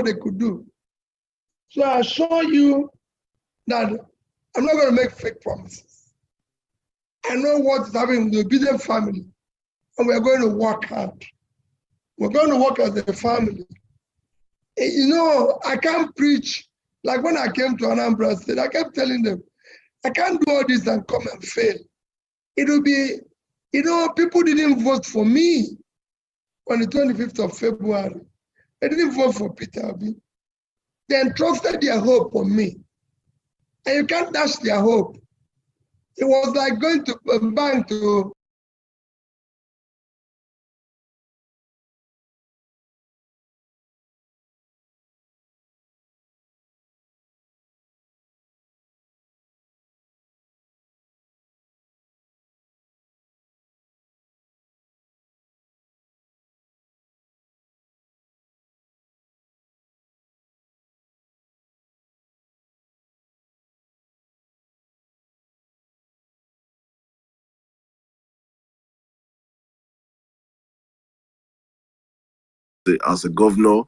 they could do. So I assure you that I'm not going to make fake promises. I know what is happening in the Obidient family, and we're going to work hard. We're going to work as a family. You know, I can't preach. Like when I came to Anambra State, I kept telling them, I can't do all this and come and fail. It will be, you know, people didn't vote for me on the 25th of February. They didn't vote for Peter Obi. They entrusted their hope on me. And you can't dash their hope. It was like going to a bank to as a governor,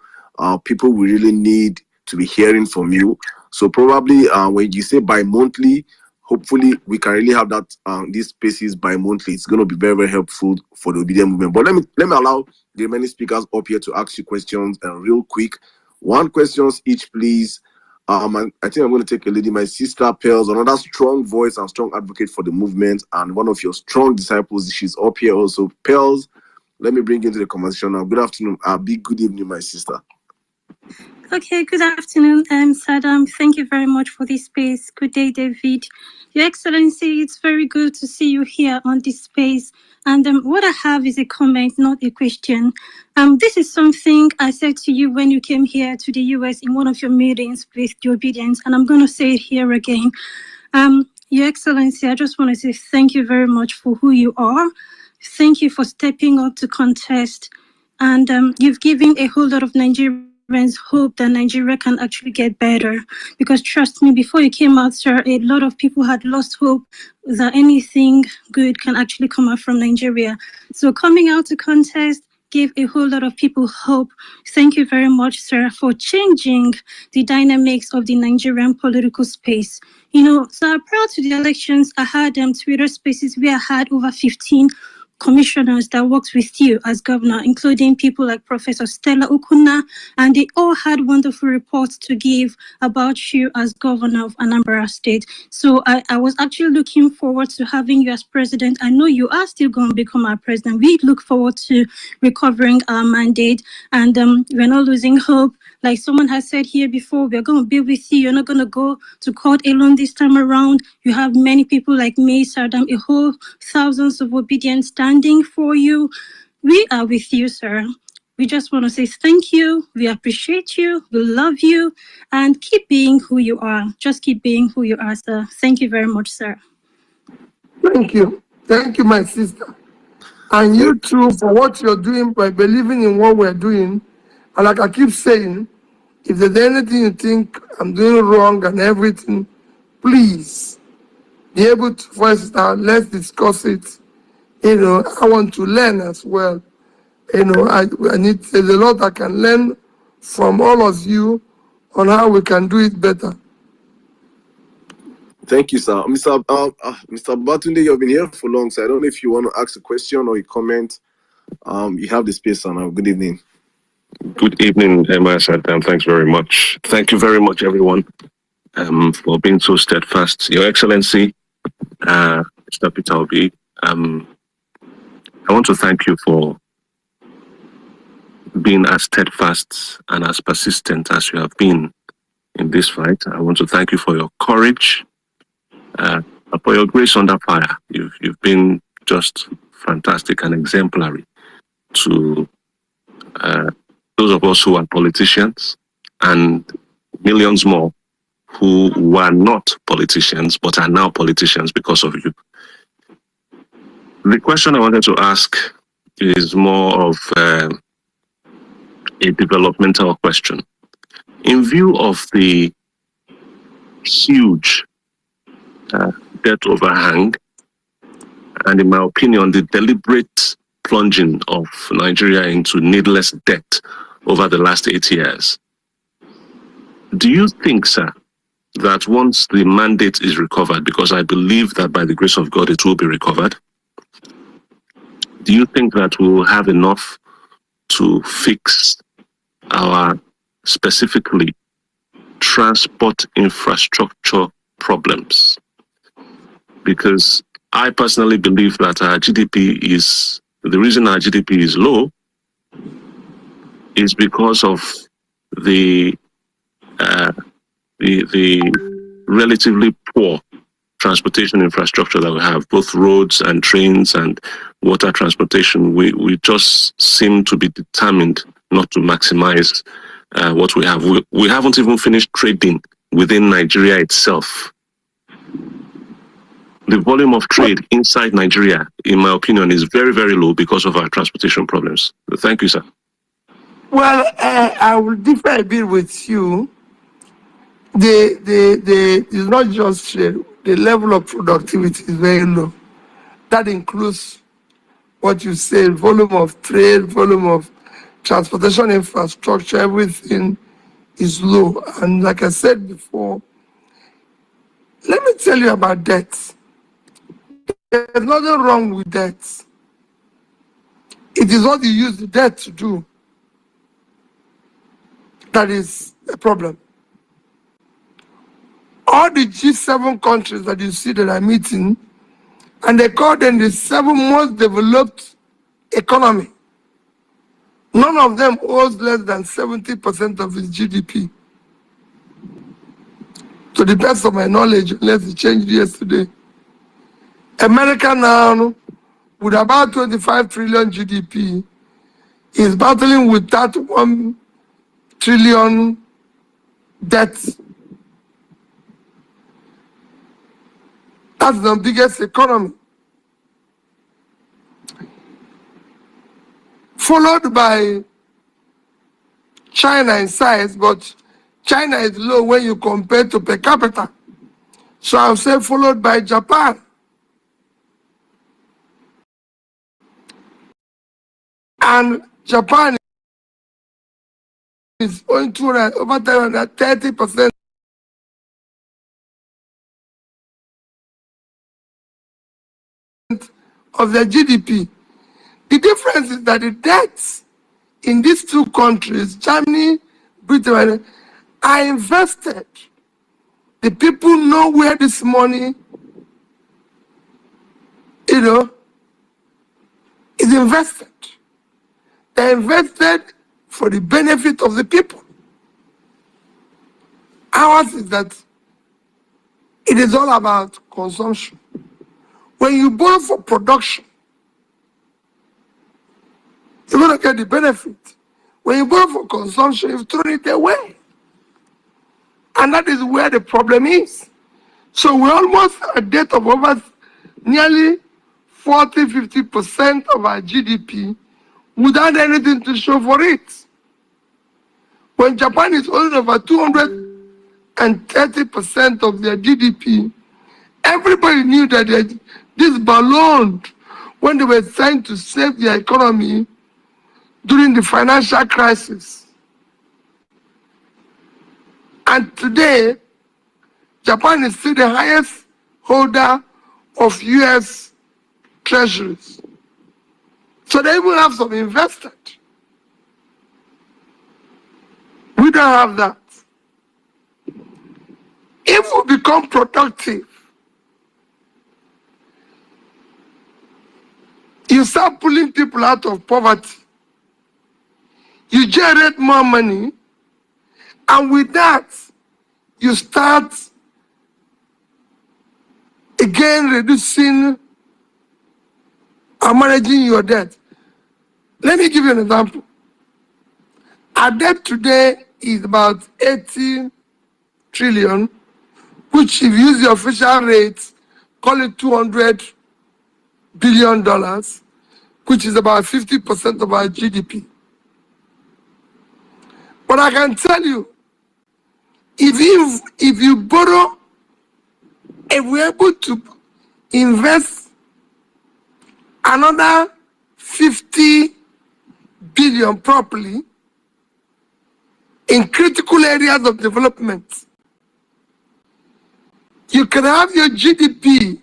people will really need to be hearing from you. So probably when you say bi-monthly, hopefully we can really have that these spaces bi-monthly. It's going to be very, very helpful for the Obidient movement. But let me allow the remaining speakers up here to ask you questions real quick. One questions each, please. I think I'm going to take a lady, my sister Pearls, another strong voice and strong advocate for the movement, and one of your strong disciples. She's up here also. Pearls, let me bring you into the conversation now. Good afternoon. Big good evening, my sister. Okay, good afternoon, Saddam. Thank you very much for this space. Good day, David. Your Excellency, it's very good to see you here on this space. And what I have is a comment, not a question. This is something I said to you when you came here to the US in one of your meetings with the Obedience, and I'm going to say it here again. Your Excellency, I just want to say thank you very much for who you are. Thank you for stepping up to contest. And you've given a whole lot of Nigerians hope that Nigeria can actually get better. Because trust me, before you came out, sir, a lot of people had lost hope that anything good can actually come out from Nigeria. So coming out to contest gave a whole lot of people hope. Thank you very much, sir, for changing the dynamics of the Nigerian political space. You know, so prior to the elections, I had Twitter spaces where I had over 15 commissioners that worked with you as governor, including people like Professor Stella Okuna, and they all had wonderful reports to give about you as governor of Anambra State. So I was actually looking forward to having you as president. I know you are still going to become our president. We look forward to recovering our mandate, and we're not losing hope. Like someone has said here before, we're going to be with you. You're not going to go to court alone this time around. You have many people like me, Saddam, a whole thousands of Obedient standing for you. We are with you, sir. We just want to say thank you. We appreciate you. We love you. And keep being who you are. Just keep being who you are, sir. Thank you very much, sir. Thank you. Thank you, my sister. And you too for what you're doing by believing in what we're doing. And like I keep saying, if there's anything you think I'm doing wrong and everything, please be able to voice it out. Let's discuss it. You know, I want to learn as well. You know, there's a lot I can learn from all of you on how we can do it better. Thank you, sir. Mr. Batunde, you've been here for long, so I don't know if you want to ask a question or a comment. You have the space, sir. Now. Good evening. Good evening, Saddam. Thanks very much. Thank you very much, everyone, for being so steadfast. Your Excellency, Mr. Peter Obi, I want to thank you for being as steadfast and as persistent as you have been in this fight. I want to thank you for your courage, for your grace under fire. You've been just fantastic and exemplary to those of us who are politicians and millions more who were not politicians but are now politicians because of you. The question I wanted to ask is more of a developmental question. In view of the huge debt overhang, and in my opinion, the deliberate plunging of Nigeria into needless debt over the last 8 years, Do you think, sir, that once the mandate is recovered, because I believe that by the grace of God it will be recovered, do you think that we will have enough to fix our specifically transport infrastructure problems? Because I personally believe that our GDP is, the reason our GDP is low is because of the relatively poor transportation infrastructure that we have, both roads and trains and water transportation. We just seem to be determined not to maximize what we have. We haven't even finished trading within Nigeria itself. The volume of trade inside Nigeria, in my opinion, is very, very low because of our transportation problems. Thank you, sir. Well, I will differ a bit with you. It's not just trade. The level of productivity is very low. That includes what you said, volume of trade, volume of transportation infrastructure, everything is low. And like I said before, let me tell you about debt. There's nothing wrong with debt. It is what you use the debt to do that is a problem. All the G7 countries that you see that are meeting, and they call them the 7 most developed economy. None of them owes less than 70% of its GDP. To the best of my knowledge, unless it changed yesterday. America now, with about 25 trillion GDP, is battling with that 1 trillion debt. That's the biggest economy. Followed by China in size, but China is low when you compare to per capita. So I'll say followed by Japan. And Japan is going to over 30% of their GDP. The difference is that the debts in these 2 countries, Germany, Britain, are invested. The people know where this money, is invested. They're invested for the benefit of the people. Ours is that it is all about consumption. When you borrow for production, you're going to get the benefit. When you borrow for consumption, you've thrown it away. And that is where the problem is. So we're almost at a debt of over nearly 40-50% of our GDP without anything to show for it. When Japan is owning over 230% of their GDP, everybody knew that this ballooned when they were trying to save their economy during the financial crisis. And today, Japan is still the highest holder of US treasuries. So they even have some invested. We don't have that. If we become productive, you start pulling people out of poverty, you generate more money, and with that, you start again reducing or managing your debt. Let me give you an example. Our debt today is about 80 trillion, which if you use the official rate, call it $200 billion, which is about 50% of our GDP. But I can tell you, if you borrow, if we're able to invest another 50 billion properly, in critical areas of development. You can have your GDP,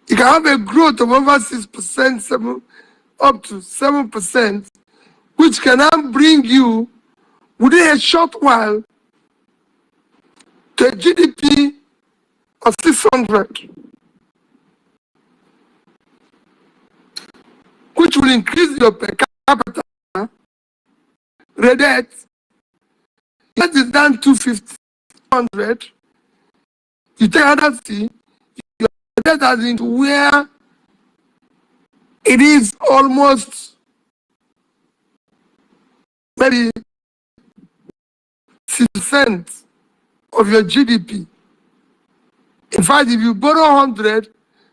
you can have a growth of over 6%, up to 7%, which can now bring you within a short while to a GDP of 600, which will increase your per capita debt. That is down to 1,500. You take another thing, your debt has into where it is almost maybe 6% of your GDP. In fact, if you borrow 100,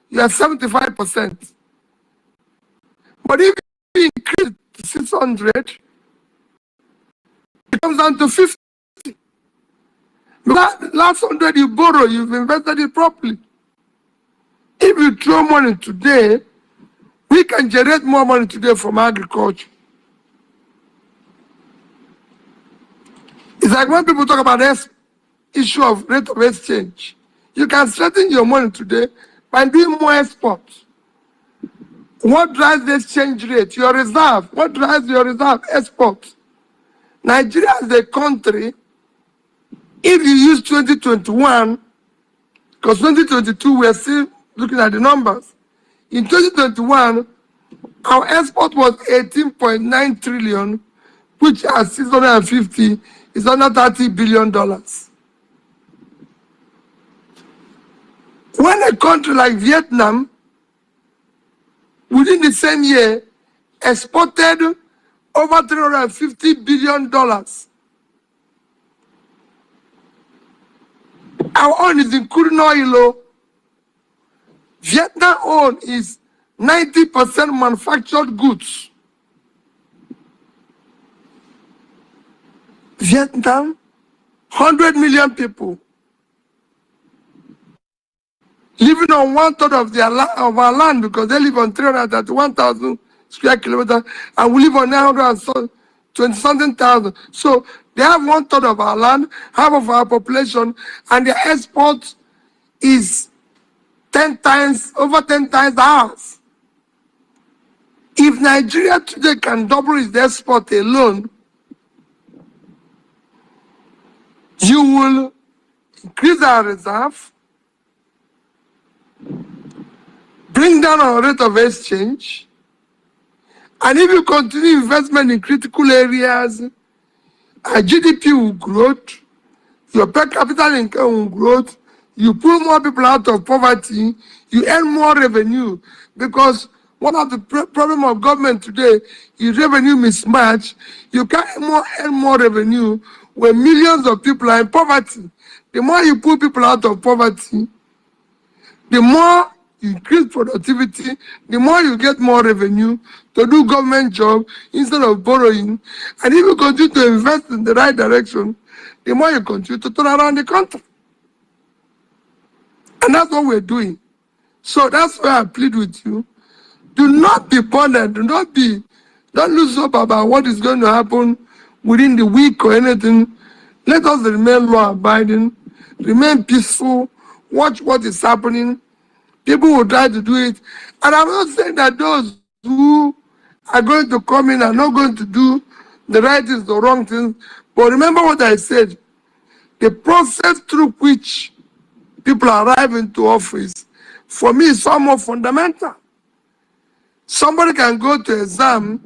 you are 75%. But if you increase to 600, it comes down to 50. Last 100 you borrow, you've invested it properly. If you throw money today, we can generate more money today from agriculture. It's like when people talk about this issue of rate of exchange. You can strengthen your money today by doing more exports. What drives the exchange rate? Your reserve. What drives your reserve? Export. Nigeria is a country, if you use 2021, because 2022 we are still looking at the numbers. In 2021, our export was 18.9 trillion, which at 650 is under $30 billion. When a country like Vietnam, within the same year, exported over $350 billion, our own is including oil. Vietnam own is 90% manufactured goods. Vietnam, 100 million people living on 1/3 of our land, because they live on 331,000 square kilometers and we live on 920-something thousand. So they have 1/3 of our land, half of our population, and their export is over 10 times ours. If Nigeria today can double its export alone, you will increase our reserve, bring down our rate of exchange, and if you continue investment in critical areas, our GDP will grow, your per capita income will grow, you pull more people out of poverty, you earn more revenue, because one of the problem of government today is revenue mismatch. You can't earn more revenue when millions of people are in poverty. The more you pull people out of poverty, the more you increase productivity, the more you get more revenue to do government job instead of borrowing. And if you continue to invest in the right direction, the more you continue to turn around the country. And that's what we're doing. So that's why I plead with you. Do not be bothered. Don't lose hope about what is going to happen within the week or anything. Let us remain law-abiding, remain peaceful, watch what is happening. People will try to do it. And I'm not saying that those who are going to come in are not going to do the right things, the wrong things. But remember what I said. The process through which people arrive into office, for me, is somewhat fundamental. Somebody can go to exam,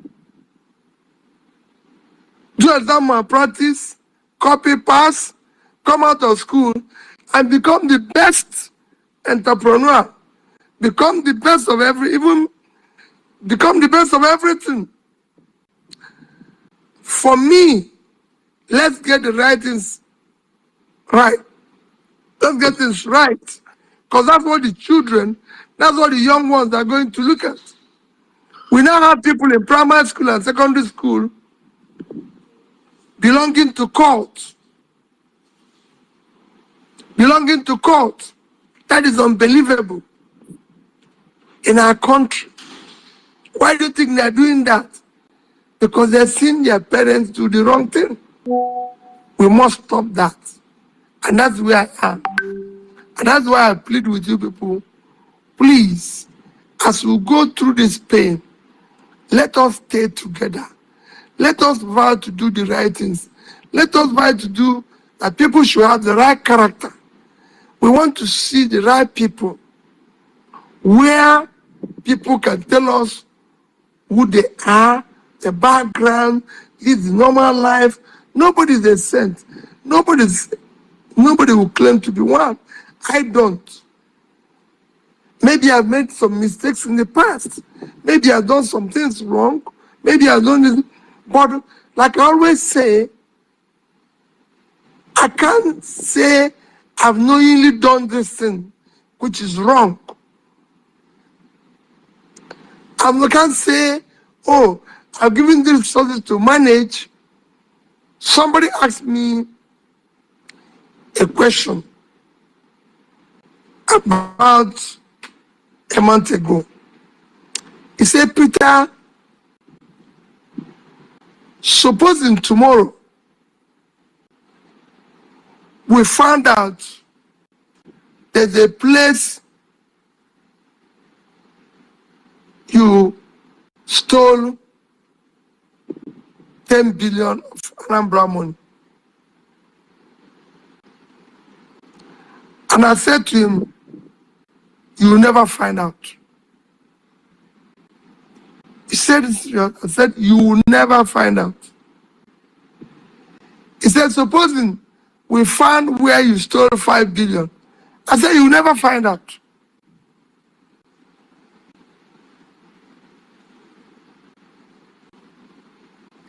do exam malpractice, copy pass, come out of school, and become the best entrepreneur, become the best of become the best of everything. For me, let's get the right things right. Let's get things right. Because that's what the children, that's what the young ones are going to look at. We now have people in primary school and secondary school belonging to cults. Belonging to cults. That is unbelievable in our country. Why do you think they're doing that? Because they've seen their parents do the wrong thing. We must stop that. And that's where I am. And that's why I plead with you people, please, as we go through this pain, let us stay together. Let us vow to do the right things. Let us vow to do that people should have the right character. We want to see the right people where people can tell us who they are, the background, live the normal life. Nobody is a saint. Nobody will claim to be one. I don't. Maybe I've made some mistakes in the past. Maybe I've done some things wrong. Maybe I've done this. But like I always say, I can't say I've knowingly done this thing, which is wrong. I can't say, oh, I've given this resources to manage. Somebody asked me a question about a month ago. He said, Peter, supposing tomorrow we found out there's a place you stole 10 billion of Anambra money. And I said to him, you will never find out. He said, I said, you will never find out. He said, supposing we found where you stole 5 billion. I said, you will never find out.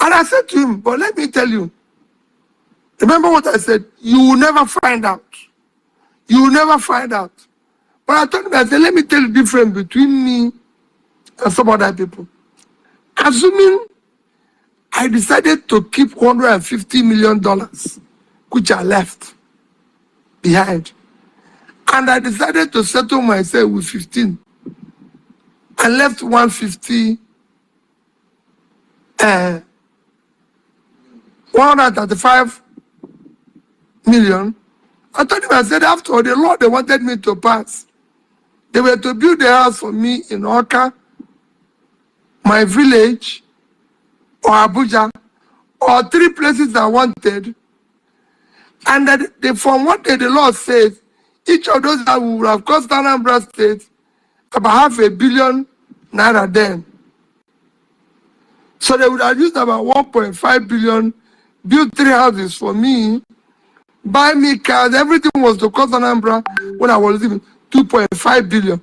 And I said to him, but let me tell you, remember what I said, you will never find out. You will never find out. But I told him, I said, let me tell you the difference between me and some other people. Assuming I decided to keep $150 million, which I left behind, and I decided to settle myself with 15, I left 150, 135 million. I told him, I said, after all, the law they wanted me to pass, they were to build a house for me in Oka, my village, or Abuja, or 3 places I wanted. And that from what the law says, each of those that would have cost Anambra State about $500 million then. So they would have used about 1.5 billion, build 3 houses for me, buy me cars, everything was to cost Anambra when I was living 2.5 billion.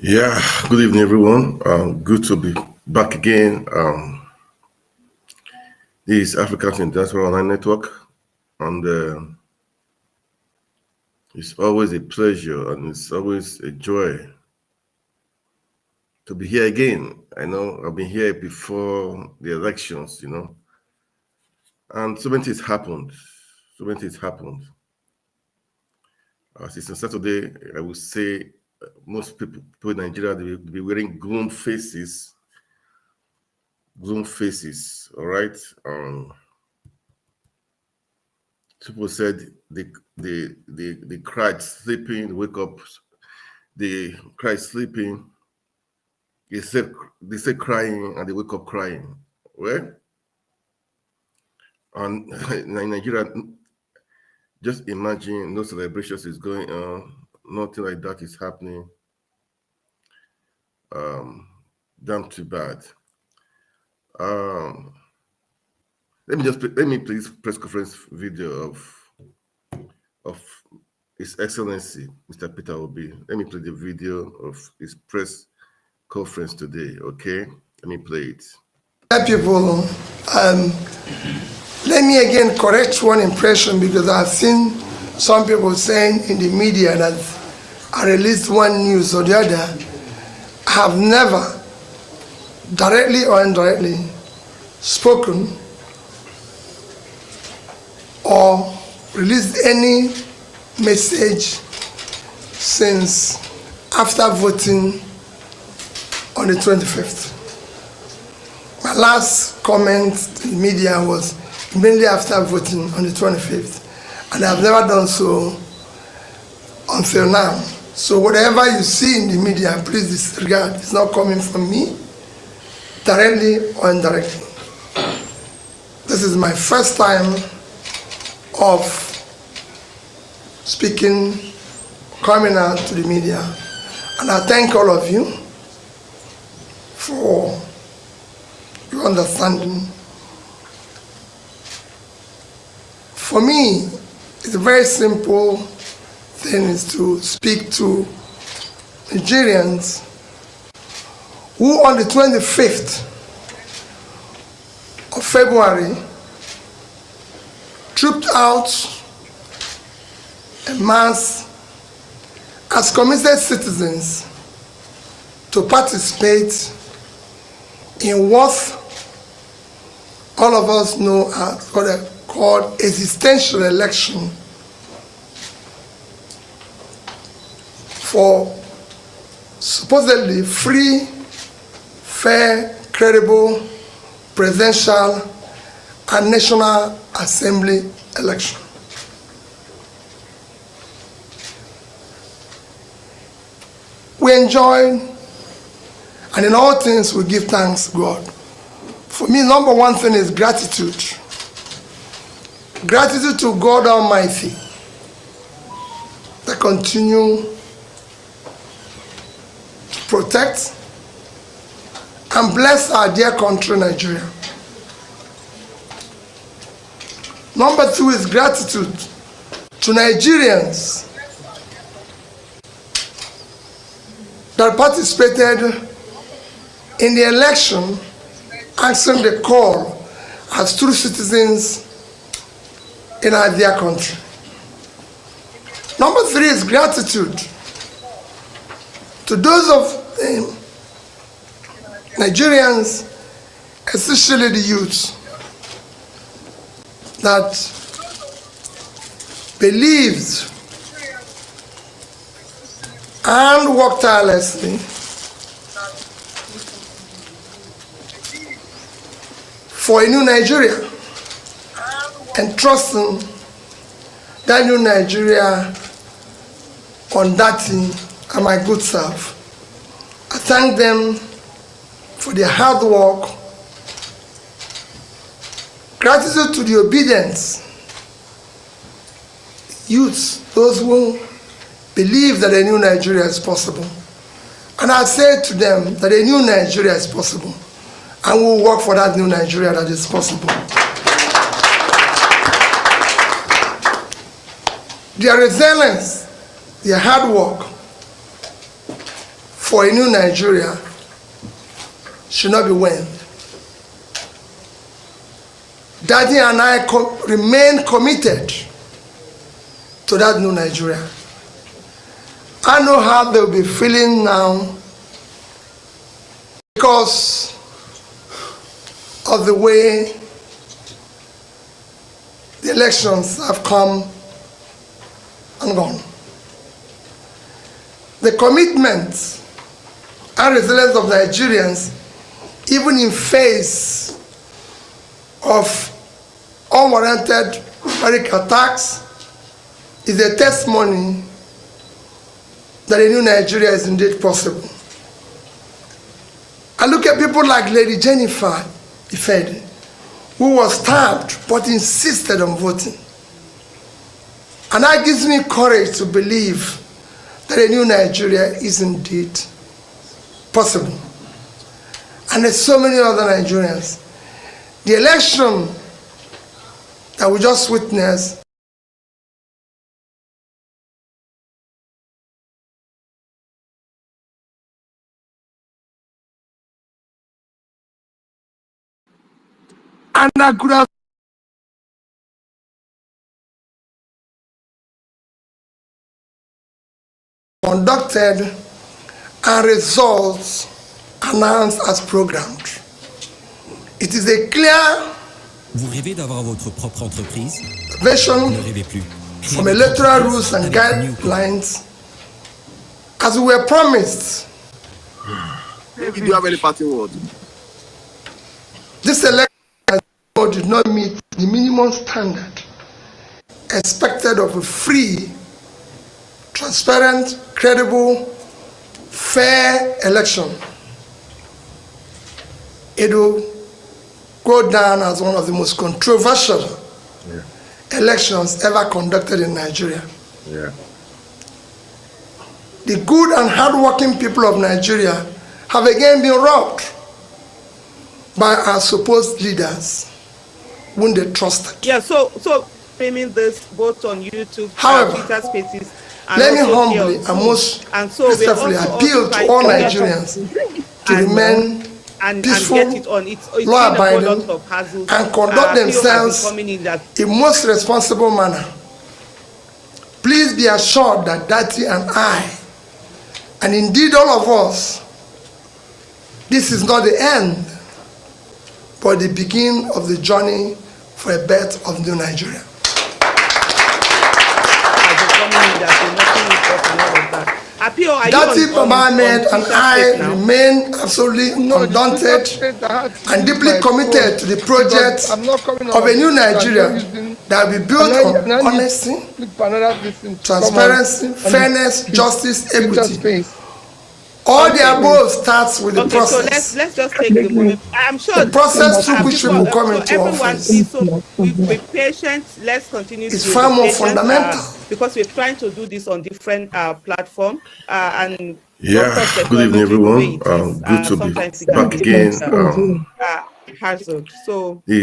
Yeah, good evening, everyone. Good to be back again. This is Africans in Diaspora Online Network, and it's always a pleasure and it's always a joy to be here again. I know I've been here before the elections, and so many things happened. So many things happened. Since on Saturday, I would say most people in Nigeria, they will be wearing gloom faces. All right. People said they cried sleeping, wake up. They cried sleeping. They said crying, and they wake up crying. Well, and in Nigeria, just imagine no celebrations is going on, nothing like that is happening. Damn too bad. Let me please press conference video of His Excellency Mr. Peter Obi. Let me play the video of his press conference today. Okay, let me play it. Hi people, let me again correct one impression, because I've seen some people saying in the media that I released one news or the other. I have never, directly or indirectly, spoken or released any message since after voting on the 25th. My last comment to the media was immediately after voting on the 25th, and I've never done so until now. So whatever you see in the media, please disregard. It's not coming from me, directly or indirectly. This is my first time of speaking, coming out to the media, and I thank all of you for your understanding. For me, it's a very simple thing, is to speak to Nigerians who on the 25th of February trooped out en masse as committed citizens to participate in what all of us know as what are called existential election for supposedly free, fair, credible, presidential, and National Assembly election. We enjoy, and in all things we give thanks to God. For me, number one thing is gratitude. Gratitude to God Almighty that continue to protect and bless our dear country, Nigeria. Number two is gratitude to Nigerians that participated in the election, answering the call as true citizens in our dear country. Number three is gratitude to those of Nigerians, especially the youth, that believed and worked tirelessly for a new Nigeria, and trusting that new Nigeria on that thing and my good self. I thank them for their hard work. Gratitude to the obedience youths, those who believe that a new Nigeria is possible. And I say to them that a new Nigeria is possible, and we'll work for that new Nigeria that is possible. Their resilience, their hard work for a new Nigeria should not be waned. Daddy and I remain committed to that new Nigeria. I know how they'll be feeling now because of the way the elections have come and gone. The commitment and resilience of Nigerians, even in face of unwarranted panic attacks is a testimony that a new Nigeria is indeed possible. I look at people like Lady Jennifer Ifedi, who was stabbed but insisted on voting. And that gives me courage to believe that a new Nigeria is indeed possible. And there's so many other Nigerians. The election that we just witnessed and I could have conducted and results announced as programmed. It is a clear Vous rêvez d'avoir votre propre entreprise? vision Ne rêvez plus. Créez from votre electoral entreprise rules and avec Newco. guidelines as we were promised. If you do have any parting word, This election did not meet the minimum standard expected of a free, transparent, credible, fair election. It will go down as one of the most controversial elections ever conducted in Nigeria. The good and hardworking people of Nigeria have again been robbed by our supposed leaders whom they trusted. Yeah, so filming this both on YouTube, However, Twitter Spaces, and let me also humbly here and on most Zoom. And so we're respectfully also appeal trying to all get Nigerians to and- remain and peaceful, get it on. It's been a law-abiding, product of hassles. and conduct People have been themselves coming in that in most responsible manner. Please be assured that Dati and I, and indeed all of us, this is not the end, but the beginning of the journey for a birth of new Nigeria. have been coming in that they're nothing with us and all of that. Appeal, are you Dati on Mohammed and Twitter I Space now? remain absolutely undaunted and deeply committed to the project of a new Nigeria that will be built on honesty, transparency, fairness, justice, equity. All the above starts with the Okay, so process. let's just take the moment. I'm sure The process through which people come into everyone office please, so be patient. Let's continue. It's to be far more patient, fundamental. because we're trying to do this on different platforms and Yeah, doctors good evening, technology, the way everyone. it is, Good to be sometimes it can back be again. hazard. So